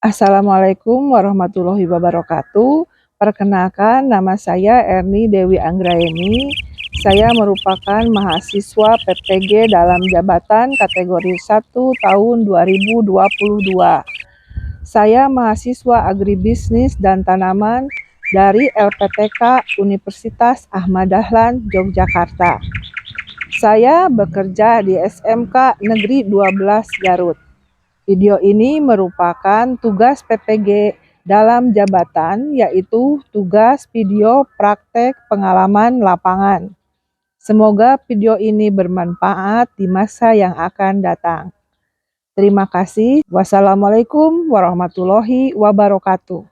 Assalamualaikum warahmatullahi wabarakatuh. Perkenalkan, nama saya Erni Dewi Anggraeni. Saya merupakan mahasiswa PPG dalam jabatan kategori 1 tahun 2022. Saya mahasiswa agribisnis dan tanaman dari LPTK Universitas Ahmad Dahlan, Yogyakarta. Saya bekerja di SMK Negeri 12 Garut. Video ini merupakan tugas PPG dalam jabatan, yaitu tugas video praktek pengalaman lapangan. Semoga video ini bermanfaat di masa yang akan datang. Terima kasih. Wassalamualaikum warahmatullahi wabarakatuh.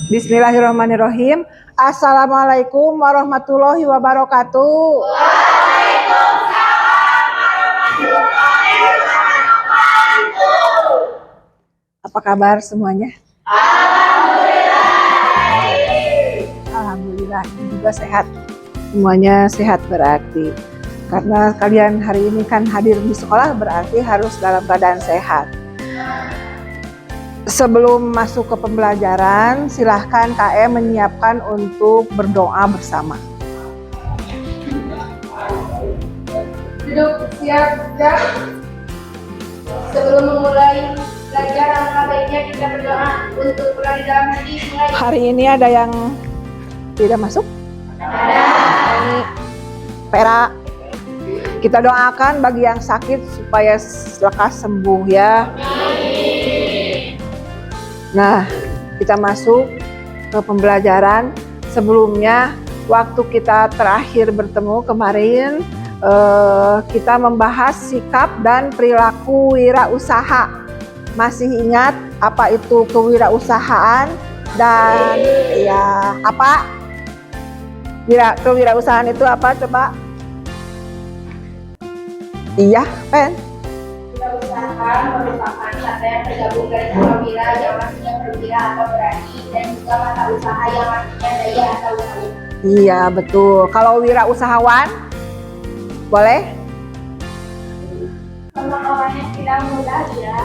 Bismillahirrahmanirrahim. Assalamualaikum warahmatullahi wabarakatuh. Apa kabar semuanya? Alhamdulillah, juga sehat. Semuanya sehat berarti. Karena kalian hari ini kan hadir di sekolah berarti harus dalam keadaan sehat. Sebelum masuk ke pembelajaran, silahkan KM menyiapkan untuk berdoa bersama. Duduk siap, siap. Sebelum memulai belajar, alangkah baiknya kita berdoa untuk pulang di dalam hati. Hari ini ada yang tidak masuk? Ada. Ini Pera. Kita doakan bagi yang sakit supaya lekas sembuh ya. Nah, kita masuk ke pembelajaran. Sebelumnya, waktu kita terakhir bertemu kemarin, kita membahas sikap dan perilaku wirausaha. Masih ingat apa itu kewirausahaan dan ya apa? Kewirausahaan itu apa coba? Iya, Pen. Wirausaha merupakan kata yang tergabung dari dua wira yang artinya perwira atau berani dan juga mata usaha yang artinya daya atau upaya. Iya, betul. Kalau wirausahawan boleh? Orang-orang yang tidak mudah ya,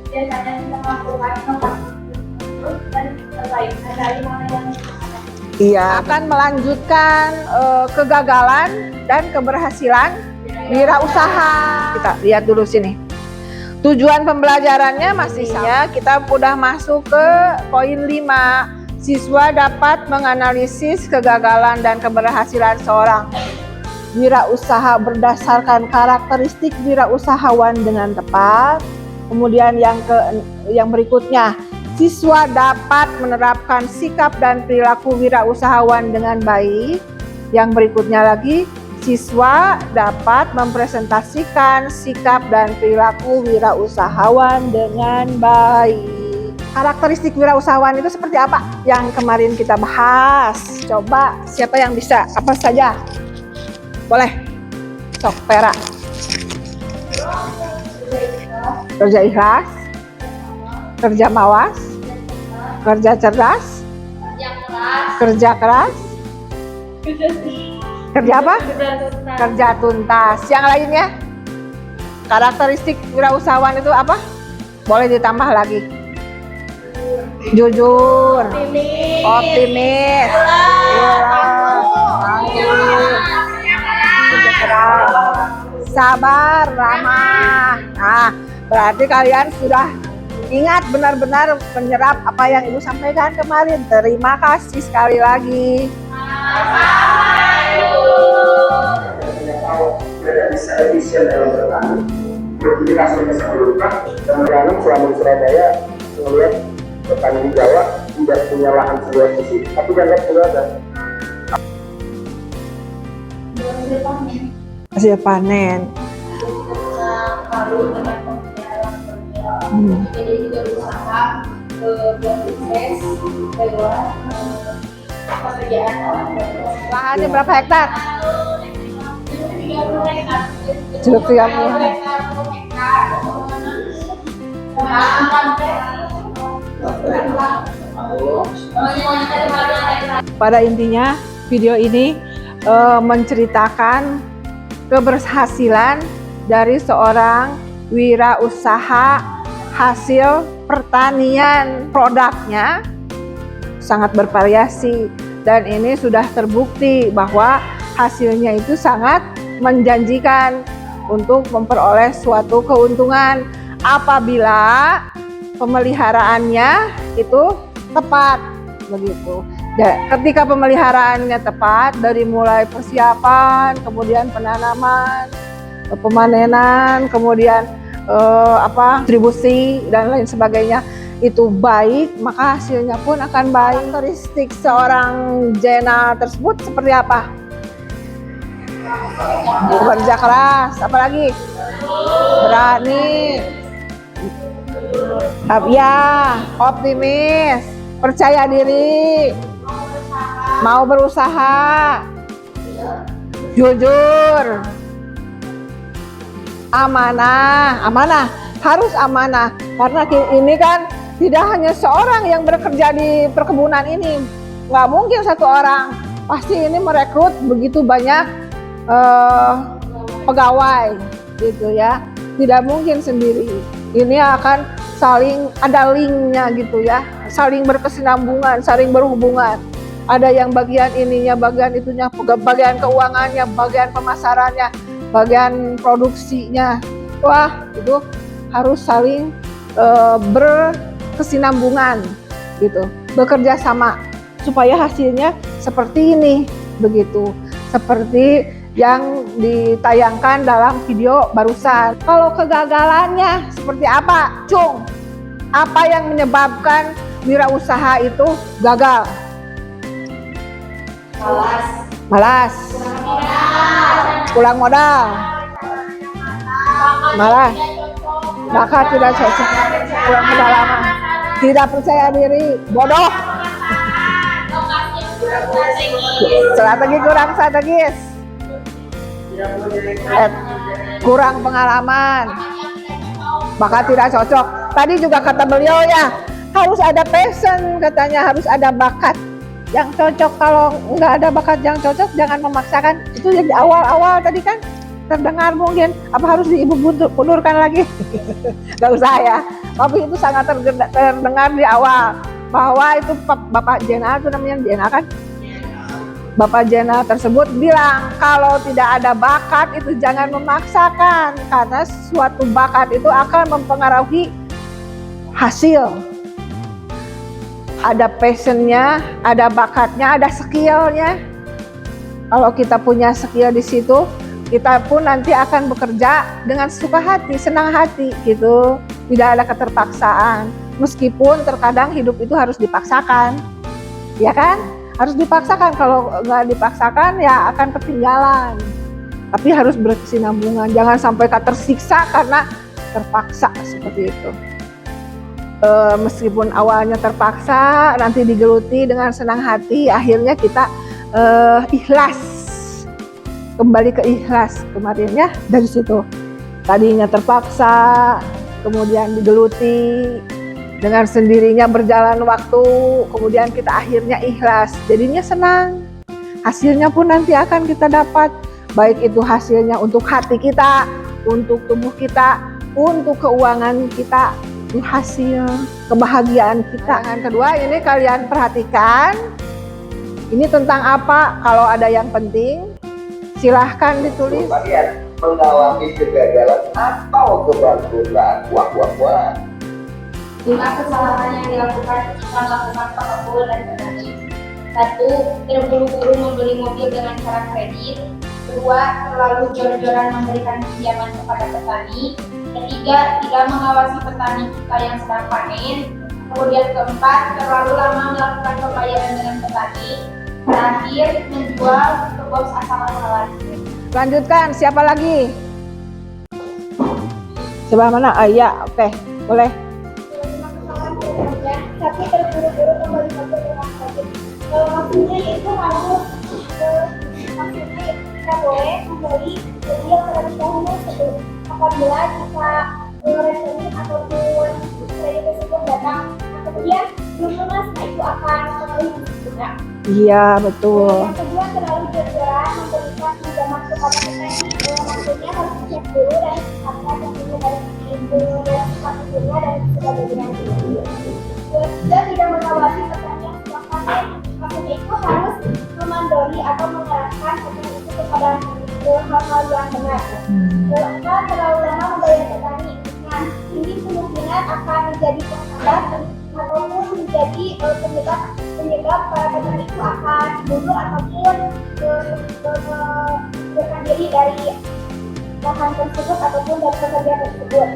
biasanya tidak melakukan inovasi dan perbaikan dari mana yang Iya, akan melanjutkan kegagalan dan keberhasilan wirausaha. Kita lihat dulu sini. Tujuan pembelajarannya masih sama. Kita udah masuk ke poin 5. Siswa dapat menganalisis kegagalan dan keberhasilan seorang wirausaha berdasarkan karakteristik wirausahawan dengan tepat. Kemudian yang berikutnya, siswa dapat menerapkan sikap dan perilaku wirausahawan dengan baik. Yang berikutnya lagi, siswa dapat mempresentasikan sikap dan perilaku wirausahawan dengan baik. Karakteristik wirausahawan itu seperti apa? Yang kemarin kita bahas. Coba siapa yang bisa? Apa saja? Boleh? Sok, Pera. Kerja ikhlas, kerja mawas, kerja cerdas, kerja keras, kerja apa? Kerja tuntas. Yang lainnya? Karakteristik wirausahawan itu apa? Boleh ditambah lagi. Jujur, optimis, sabar, ramah. Nah, berarti kalian sudah ingat benar-benar menyerap apa yang Ibu sampaikan kemarin. Terima kasih sekali lagi. Tidak bisa efisien dalam bertani, berkomunikasi sebelumnya, dan menanam selama di Surabaya melihat petani di Jawa tidak punya lahan seluas sisi, tapi dianggap sudah ada. Hasil panen. Jadi juga berusaha buat sukses lewat pekerjaan orang tua. Lahannya berapa hektar? 30 hektar. Pada intinya video ini menceritakan keberhasilan dari seorang wirausaha hasil pertanian produknya sangat bervariasi, dan ini sudah terbukti bahwa hasilnya itu sangat menjanjikan untuk memperoleh suatu keuntungan apabila pemeliharaannya itu tepat begitu. Ketika pemeliharaannya tepat, dari mulai persiapan, kemudian penanaman, pemanenan, kemudian distribusi dan lain sebagainya itu baik, maka hasilnya pun akan baik. Karakteristik seorang Jenal tersebut seperti apa? Bekerja keras, apalagi berani, ya, optimis, percaya diri, mau berusaha, jujur, amanah, harus amanah, karena ini kan tidak hanya seorang yang bekerja di perkebunan ini, nggak mungkin satu orang, pasti ini merekrut begitu banyak pegawai gitu ya, tidak mungkin sendiri, ini akan saling ada linknya gitu ya, saling berkesinambungan, saling berhubungan, ada yang bagian ininya, bagian itunya, bagian keuangannya, bagian pemasarannya, bagian produksinya, wah itu harus saling berkesinambungan gitu, bekerja sama supaya hasilnya seperti ini begitu, seperti yang ditayangkan dalam video barusan. Kalau kegagalannya seperti apa, Cung? Apa yang menyebabkan wirausaha itu gagal? Malas, kurang modal, malah bakat tidak cocok, kurang pengalaman, tidak percaya diri, bodoh, strategi kurang strategis, kurang pengalaman, bakat tidak cocok. Tadi juga kata beliau ya, harus ada passion katanya, harus ada bakat yang cocok. Kalau nggak ada bakat yang cocok, jangan memaksakan. Itu yang di awal-awal tadi kan terdengar mungkin, apa harus diibu-pundurkan lagi? Nggak usah ya, tapi itu sangat terdengar di awal, bahwa itu Bapak Jenal, itu namanya Jenal kan? Bapak Jenal tersebut bilang, kalau tidak ada bakat itu jangan memaksakan, karena suatu bakat itu akan mempengaruhi hasil. Ada passionnya, ada bakatnya, ada skillnya. Kalau kita punya skill di situ, kita pun nanti akan bekerja dengan suka hati, senang hati gitu. Tidak ada keterpaksaan. Meskipun terkadang hidup itu harus dipaksakan, ya kan? Harus dipaksakan. Kalau nggak dipaksakan ya akan ketinggalan. Tapi harus berkesinambungan. Jangan sampai tersiksa karena terpaksa seperti itu. Meskipun awalnya terpaksa, nanti digeluti dengan senang hati, akhirnya kita ikhlas, kembali ke ikhlas kemarinnya dari situ. Tadinya terpaksa, kemudian digeluti, dengan sendirinya berjalan waktu, kemudian kita akhirnya ikhlas, jadinya senang. Hasilnya pun nanti akan kita dapat, baik itu hasilnya untuk hati kita, untuk tubuh kita, untuk keuangan kita, hasil kebahagiaan kita. Yang kedua, ini kalian perhatikan, ini tentang apa? Kalau ada yang penting silahkan ditulis. Bagian mengawasi kegagalan atau kebangkrutan. Wah. 5 kesalahan yang dilakukan ketika melakukan perkebunan dan petani. 1. Terburu-buru membeli mobil dengan cara kredit. 2. Terlalu jor-joran memberikan pinjaman kepada petani. 3. Tidak mengawasi petani kita yang sedang panen. Kemudian 4. Terlalu lama melakukan pembayaran dengan petani. Terakhir, menjual ke bos asal-asalan. Lanjutkan, siapa lagi? Sebelah mana? Iya, oke, boleh. Tapi terburu-buru membeli mobil dengan kredit. Maksudnya itu harus maksudnya kita boleh membeli mobil terlebih dahulu sebelum apabila kita rekening ataupun kredit tersebut datang, kemudian belum lunas, itu akan mempengaruhi juga. Iya, betul. Yang kedua, terlalu jor-joran memberikan pinjaman kepada petani. tentunya harus dicek dulu dan disiapkan tentunya dari pintu dan sepatunya dan sebagainya. Dan tidak mengawasi pertanyaan silakan, maksudnya itu harus memandori atau mengarahkan pertanyaan itu kepada hal-hal yang benar. Keempat, terlalu lama membayar petani. Nah, ini kemungkinan akan menjadi penghambat ataupun menjadi penyebab para petani itu akan mundur ataupun mengundurkan diri dari lahan tersebut ataupun dari pekerjaan tersebut.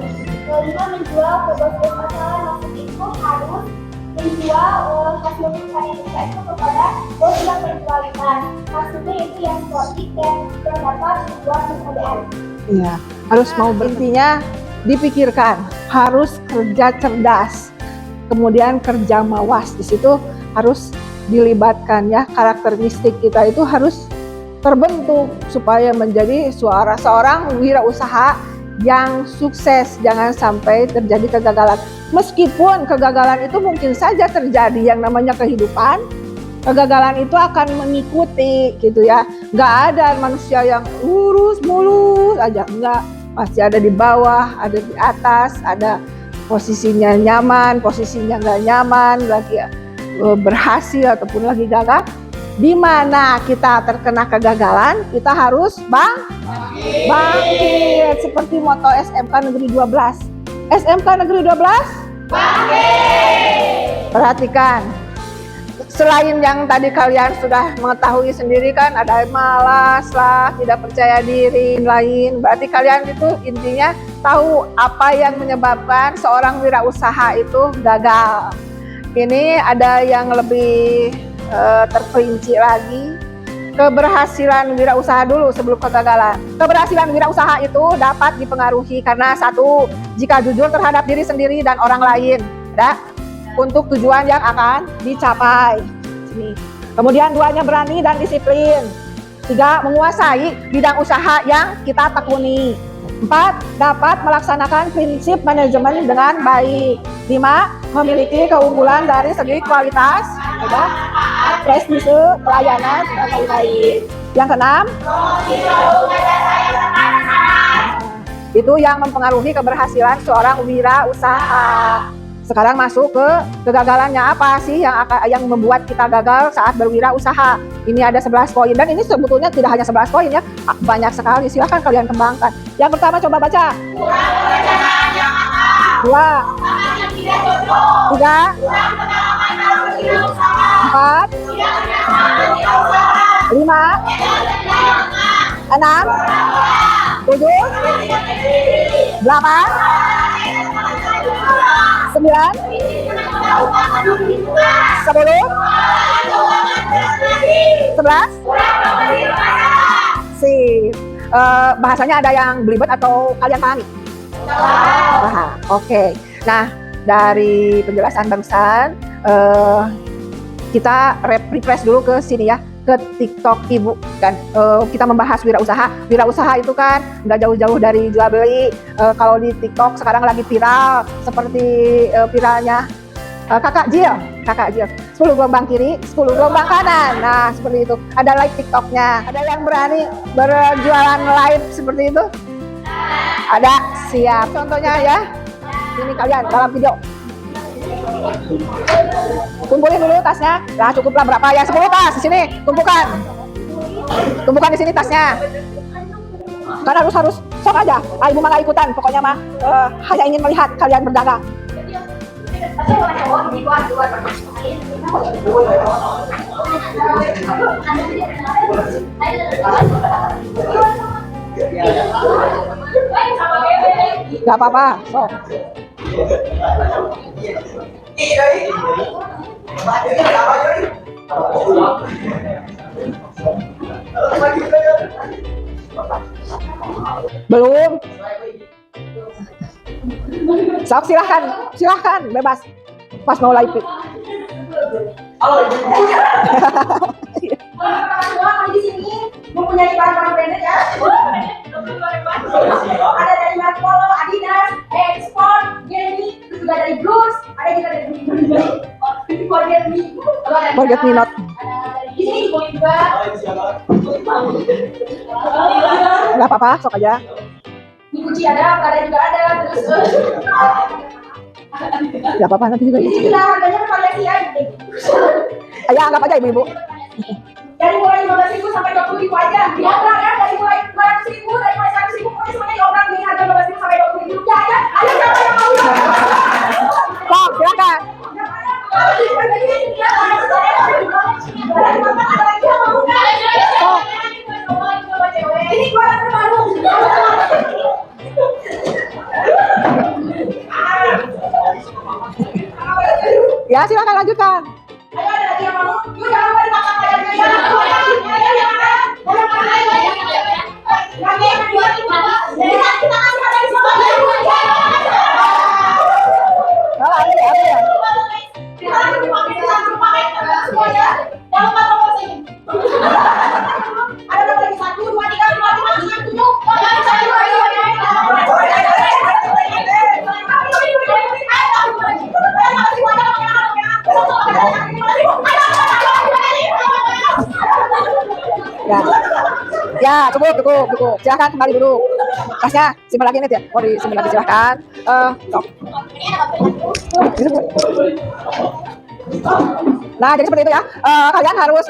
Kelima, menjual ke bos pasaran, maksud itu harus menjual hasil panen kita itu kepada bos yang berkualitas. Maksudnya itu yang sportif dan yang dapat membuat pekerjaan. Iya, harus mau intinya dipikirkan, harus kerja cerdas, kemudian kerja mawas. Di situ harus dilibatkan ya, karakteristik kita itu harus terbentuk supaya menjadi seorang wirausaha yang sukses. Jangan sampai terjadi kegagalan. Meskipun kegagalan itu mungkin saja terjadi, yang namanya kehidupan, kegagalan itu akan mengikuti gitu ya. Nggak ada manusia yang lurus mulus aja, nggak. Pasti ada di bawah, ada di atas, ada posisinya nyaman, posisinya nggak nyaman, lagi berhasil ataupun lagi gagal. Di mana kita terkena kegagalan, kita harus bangkit. Seperti moto SMK Negeri 12. SMK Negeri 12, bangkit! Perhatikan, selain yang tadi kalian sudah mengetahui sendiri kan, ada malas lah, tidak percaya diri, lain. Berarti kalian itu intinya tahu apa yang menyebabkan seorang wirausaha itu gagal. Ini ada yang lebih terperinci lagi. Keberhasilan wirausaha dulu sebelum kegagalan. Keberhasilan wirausaha itu dapat dipengaruhi karena satu, jika jujur terhadap diri sendiri dan orang lain, ya, untuk tujuan yang akan dicapai. Sini. Kemudian duanya berani dan disiplin. 3, menguasai bidang usaha yang kita tekuni. 4, dapat melaksanakan prinsip manajemen dengan baik. 5, memiliki keunggulan dari segi kualitas, prestise, pelayanan, dan lain-lain. Yang 6, itu yang mempengaruhi keberhasilan seorang wirausaha. Sekarang masuk ke kegagalannya, apa sih yang membuat kita gagal saat berwirausaha. Ini ada 11 poin, dan ini sebetulnya tidak hanya 11 poin ya, banyak sekali. Silahkan kalian kembangkan. Yang pertama coba baca. 2, 3, 4, 5, 6, 7, 8, 9, 10, 11. Sip. Bahasanya ada yang belibet atau kalian pahami? Oke. Nah, dari penjelasan barusan, kita refresh dulu ke sini ya, ke TikTok Ibu kan. Kita membahas wirausaha. Wirausaha itu kan nggak jauh-jauh dari jual beli. Kalau di TikTok sekarang lagi viral, seperti viralnya Kakak Jill. 10 gelombang kiri, 10 gelombang kanan. Nah, seperti itu. Ada live TikToknya. Ada yang berani berjualan live seperti itu? Ada, siap. Contohnya ya, ini kalian dalam video. Kumpulin dulu tasnya. Nah, cukuplah berapa ya? 10 tas di sini. Tumpukan di sini tasnya. Kan harus sok aja. Ibu mah nggak ikutan. Pokoknya mah hanya ingin melihat kalian berdagang. Gak apa-apa, sok. Belum. Sok, silahkan, bebas. Pas mau live. Halo, Ibu. Di sini mempunyai barang-barang branded ya. Ada dari Marco, Adidas, Export, Jenny, terus juga dari Blues, ada juga dari Forget me not. Di sini juga. Nggak apa-apa, sok aja. Di kunci ada, juga ada, terus Nggak apa-apa, nanti juga isi. ini lah harganya bervariasi ya. Ayo anggap aja ibu-ibu. Dari mulai 15.000 sampai 20.000 aja. Diobral ya, dari mulai 200.000, dari mulai 100.000, pokoknya semuanya diobral di harga 15.000 sampai 20.000 rupiah aja. Ayo siapa yang mau? Sok, silakan. Ini jualan terbaru. Ya, silakan lanjutkan. Ayo ada lagi yang mau? Yuk jangan lupa ditangkap aja ya. Oh, ada ya. Ada lagi 1, 2, 3, 4, 5, 6, 7. Ya. Ya, cukup. Silakan kembali dulu. Tasnya simpan lagi nih ya. Oh, disimpan lagi silakan. Sok. Nah, jadi seperti itu ya. Kalian harus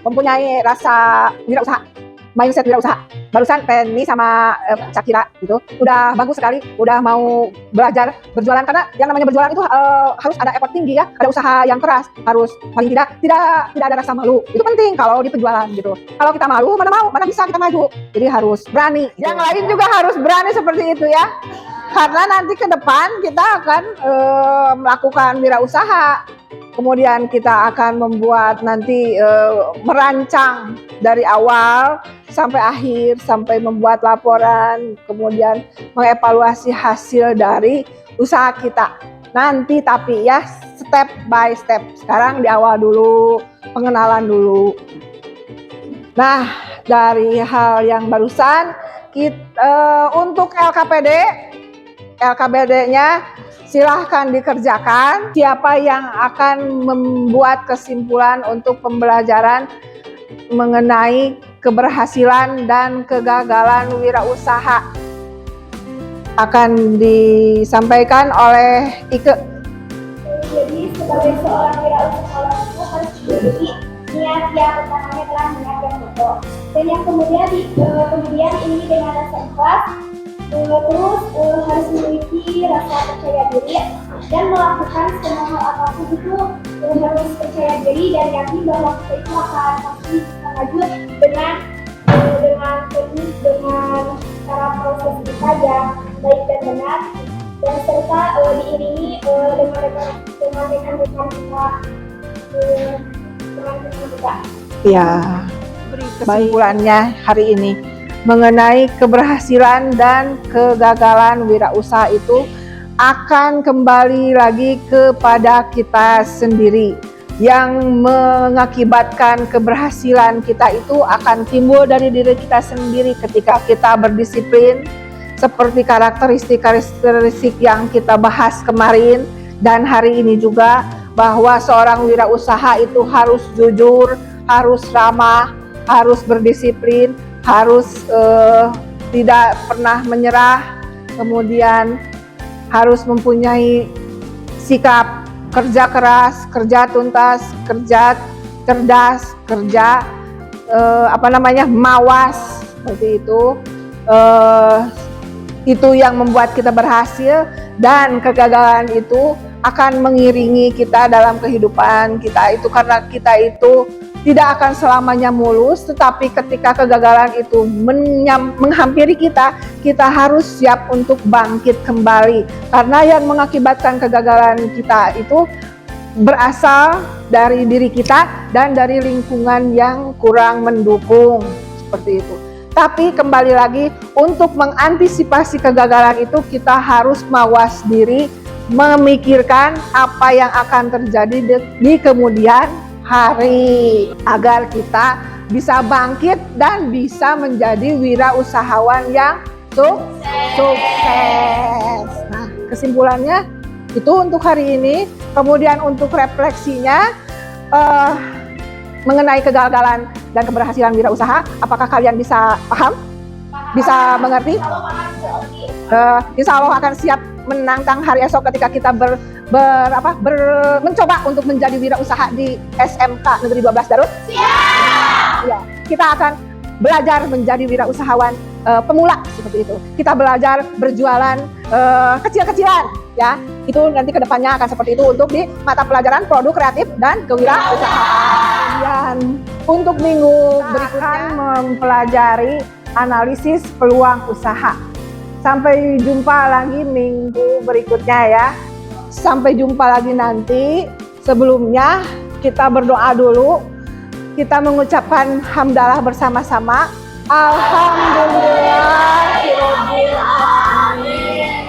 mempunyai rasa wirausaha, mindset wirausaha. Barusan Penny sama Shakira gitu udah bagus sekali, udah mau belajar berjualan, karena yang namanya berjualan itu harus ada effort tinggi ya, ada usaha yang keras, harus paling tidak ada rasa malu. Itu penting kalau di penjualan gitu. Kalau kita malu, mana bisa kita maju. Jadi harus berani. Yang lain juga harus berani seperti itu ya. Karena nanti ke depan kita akan melakukan wirausaha. Kemudian kita akan membuat nanti merancang dari awal sampai akhir, sampai membuat laporan, kemudian mengevaluasi hasil dari usaha kita. Nanti tapi ya step by step. Sekarang di awal dulu, pengenalan dulu. Nah, dari hal yang barusan kita, untuk LKPD-nya silahkan dikerjakan. Siapa yang akan membuat kesimpulan untuk pembelajaran mengenai keberhasilan dan kegagalan wirausaha akan disampaikan oleh Ike. Jadi sebagai seorang wirausahawan itu harus memiliki niat yang pertamanya adalah niat yang kokoh, dan yang kemudian ini dengan rasa ikhlas. Terus harus memiliki rasa percaya diri dan melakukan semua hal apapun itu harus percaya diri dan yakin bahwa kita itu akan pasti bisa maju dengan cara proses kita yang baik dan benar, dan serta diiringi dengan rekan-rekan kita. Ya, kesimpulannya hari ini mengenai keberhasilan dan kegagalan wirausaha itu akan kembali lagi kepada kita sendiri. Yang mengakibatkan keberhasilan kita itu akan timbul dari diri kita sendiri ketika kita berdisiplin, seperti karakteristik yang kita bahas kemarin dan hari ini juga, bahwa seorang wirausaha itu harus jujur, harus ramah, harus berdisiplin, harus tidak pernah menyerah, kemudian harus mempunyai sikap kerja keras, kerja tuntas, kerja cerdas, kerja mawas, seperti itu. Itu yang membuat kita berhasil, dan kegagalan itu akan mengiringi kita dalam kehidupan kita itu, karena kita itu tidak akan selamanya mulus, tetapi ketika kegagalan itu menghampiri kita, kita harus siap untuk bangkit kembali. Karena yang mengakibatkan kegagalan kita itu berasal dari diri kita dan dari lingkungan yang kurang mendukung, seperti itu. Tapi kembali lagi, untuk mengantisipasi kegagalan itu kita harus mawas diri, memikirkan apa yang akan terjadi di kemudian hari, agar kita bisa bangkit dan bisa menjadi wirausahawan yang sukses. Nah, kesimpulannya itu untuk hari ini. Kemudian untuk refleksinya mengenai kegagalan dan keberhasilan wirausaha, apakah kalian bisa paham? bisa mengerti. Insya Allah akan siap menantang hari esok ketika kita mencoba untuk menjadi wirausaha di SMK Negeri 12 Garut. Siap. Ya, kita akan belajar menjadi wirausahawan pemula seperti itu. Kita belajar berjualan kecil-kecilan, ya. Itu nanti kedepannya akan seperti itu untuk di mata pelajaran produk kreatif dan kewirausahaan. Untuk minggu berikutnya mempelajari analisis peluang usaha. Sampai jumpa lagi minggu berikutnya ya. Sampai jumpa lagi nanti. Sebelumnya kita berdoa dulu. Kita mengucapkan hamdalah bersama-sama. Alhamdulillahirobbil alamin.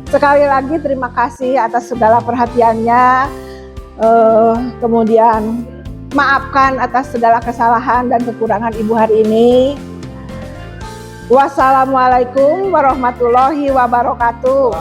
Sekali lagi terima kasih atas segala perhatiannya. Kemudian maafkan atas segala kesalahan dan kekurangan Ibu hari ini. Wassalamualaikum warahmatullahi wabarakatuh.